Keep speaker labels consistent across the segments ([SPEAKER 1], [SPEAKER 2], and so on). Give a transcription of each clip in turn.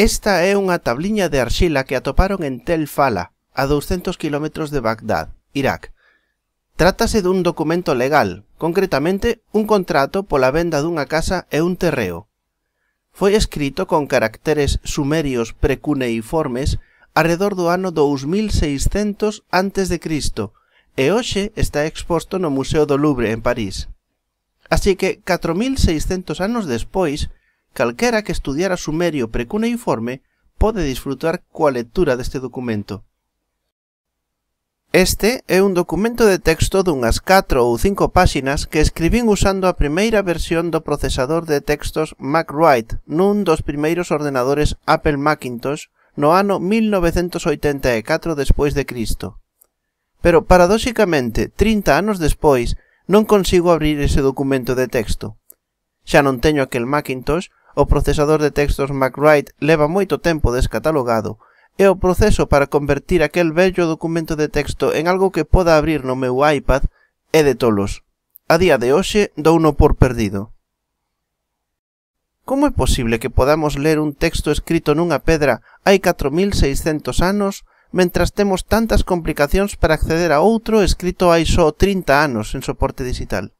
[SPEAKER 1] Esta é unha tabliña de arxila que atoparon en Tel Fala, a 200 km de Bagdad, Irak. Trátase dun documento legal, concretamente un contrato pola venda dunha casa e un terreo. Foi escrito con caracteres sumerios precuneiformes arredor do ano 2600 a.C. e hoxe está exposto no Museo do Louvre en París. Así que 4600 anos despois, calquera que estudiara sumerio precuneiforme pode disfrutar coa lectura deste documento. Este é un documento de texto dunhas 4 ou 5 páxinas que escribín usando a primeira versión do procesador de textos MacWrite nun dos primeiros ordenadores Apple Macintosh no ano 1984 despois de Cristo. Pero, paradóxicamente, 30 anos despois, non consigo abrir ese documento de texto. Xa non teño aquel Macintosh, o procesador de textos MacWrite leva moito tempo descatalogado, e o proceso para convertir aquel vello documento de texto en algo que poda abrir no meu iPad é de tolos. A día de hoxe douno por perdido. Como é posible que podamos ler un texto escrito nunha pedra hai 4600 anos, mentras temos tantas complicacións para acceder a outro escrito hai só 30 anos en soporte digital?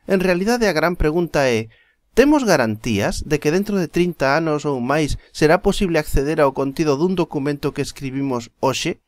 [SPEAKER 1] En realidade a gran pregunta é: temos garantías de que dentro de 30 anos ou máis será posible acceder ao contido dun documento que escribimos hoxe?